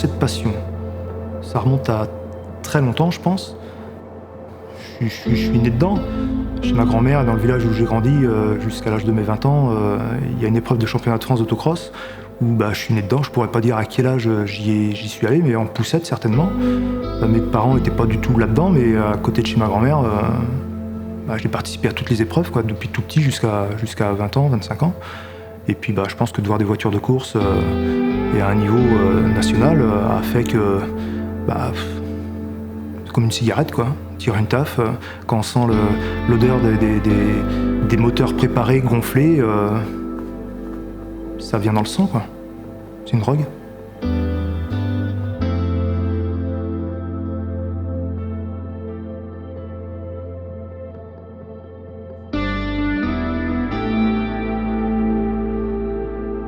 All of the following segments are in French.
cette passion, ça remonte à très longtemps, je pense. Je suis né dedans. Chez ma grand-mère, dans le village où j'ai grandi, jusqu'à l'âge de mes 20 ans, il y a une épreuve de championnat de France d'autocross où je suis né dedans. Je pourrais pas dire à quel âge j'y suis allé, mais en poussette certainement. Mes parents n'étaient pas du tout là-dedans, mais à côté de chez ma grand-mère, j'ai participé à toutes les épreuves, quoi, depuis tout petit jusqu'à 20 ans, 25 ans. Et puis je pense que de voir des voitures de course et à un niveau national a fait que c'est comme une cigarette, quoi. Tire une taf, quand on sent l'odeur des moteurs préparés, gonflés, ça vient dans le sang, quoi. C'est une drogue.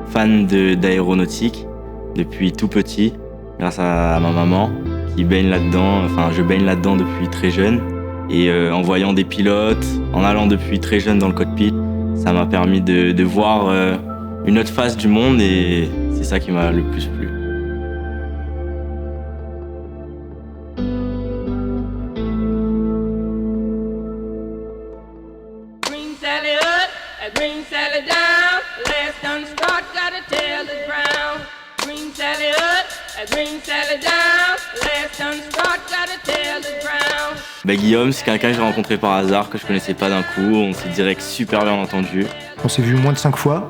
Fan d'aéronautique depuis tout petit, grâce à ma maman qui baigne là-dedans. Enfin, je baigne là-dedans depuis très jeune. Et en voyant des pilotes, en allant depuis très jeune dans le cockpit, ça m'a permis de voir une autre face du monde et c'est ça qui m'a le plus plu. Guillaume, c'est quelqu'un que j'ai rencontré par hasard, que je connaissais pas d'un coup. On s'est direct super bien entendu. On s'est vu moins de 5 fois.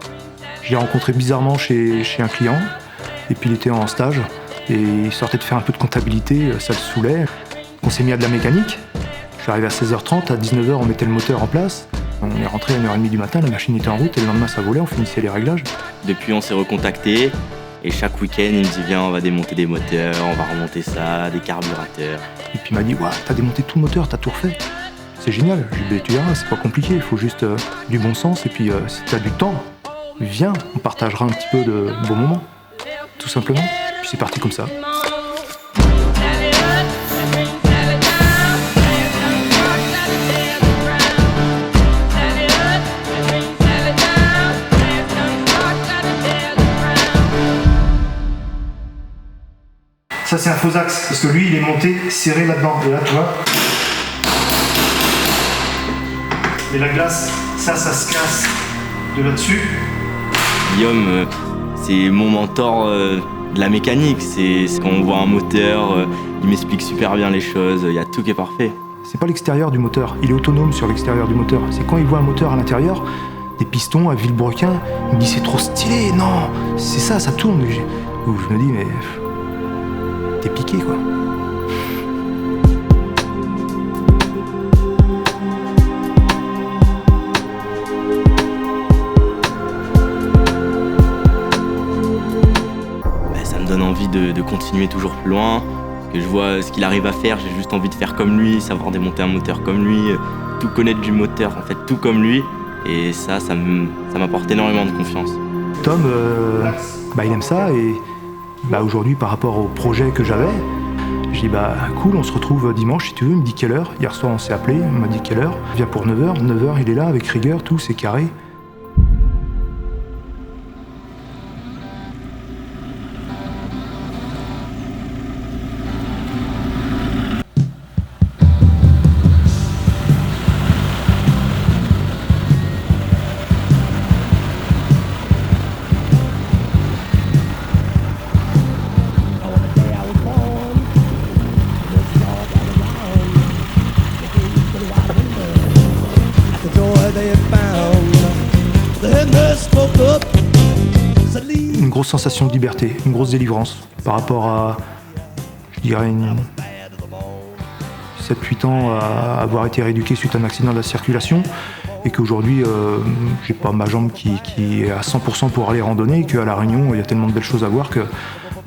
Je l'ai rencontré bizarrement chez un client. Et puis il était en stage. Et il sortait de faire un peu de comptabilité, ça le saoulait. On s'est mis à de la mécanique. Je suis arrivé à 16h30, à 19h on mettait le moteur en place. On est rentré à 1h30 du matin, la machine était en route et le lendemain ça volait, on finissait les réglages. Depuis on s'est recontactés. Et chaque week-end, il me dit viens, on va démonter des moteurs, on va remonter ça, des carburateurs. Et puis il m'a dit ouais, t'as démonté tout le moteur, t'as tout refait. C'est génial. J'ai dit tu verras, c'est pas compliqué, il faut juste du bon sens. Et puis si t'as du temps, viens, on partagera un petit peu de bons moments. Tout simplement. Puis c'est parti comme ça. Ça c'est un faux axe, parce que lui il est monté serré là-dedans, et là tu vois. Et la glace, ça se casse de là-dessus. Guillaume, c'est mon mentor de la mécanique, c'est quand on voit un moteur, il m'explique super bien les choses, il y a tout qui est parfait. C'est pas l'extérieur du moteur, il est autonome sur l'extérieur du moteur. C'est quand il voit un moteur à l'intérieur, des pistons à vilebrequin, il me dit c'est trop stylé, non, c'est ça, ça tourne. Où je me dis mais... t'es piqué quoi. Ça me donne envie de continuer toujours plus loin. Parce que je vois ce qu'il arrive à faire, j'ai juste envie de faire comme lui, savoir démonter un moteur comme lui, tout connaître du moteur, en fait tout comme lui. Et ça m'apporte énormément de confiance. Tom, il aime ça et aujourd'hui par rapport au projet que j'avais, j'ai dit cool, on se retrouve dimanche si tu veux. Il me dit quelle heure. Hier soir on s'est appelé, il m'a dit quelle heure. Viens pour 9h, 9h il est là avec rigueur, tout, c'est carré. Une grosse sensation de liberté, une grosse délivrance par rapport à, je dirais, 7-8 ans à avoir été rééduqué suite à un accident de la circulation et qu'aujourd'hui j'ai pas ma jambe qui est à 100% pour aller randonner et qu'à La Réunion il y a tellement de belles choses à voir que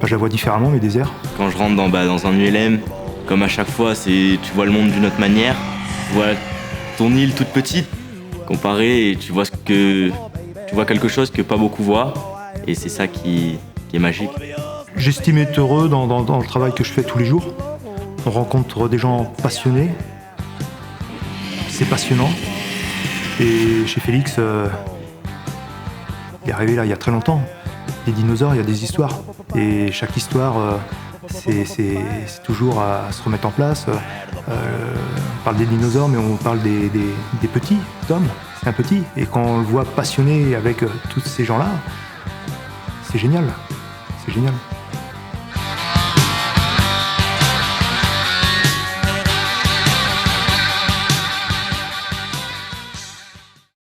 je la vois différemment, mes déserts. Quand je rentre dans un ULM, comme à chaque fois, tu vois le monde d'une autre manière, tu vois ton île toute petite comparée et tu vois quelque chose que pas beaucoup voient et c'est ça qui est magique. J'estime être heureux dans le travail que je fais tous les jours. On rencontre des gens passionnés, c'est passionnant. Et chez Félix, il est arrivé là il y a très longtemps. Les dinosaures, il y a des histoires. Et chaque histoire c'est toujours à se remettre en place. On parle des dinosaures, mais on parle des petits hommes. C'est un petit. Et quand on le voit passionné avec tous ces gens-là, c'est génial. C'est génial.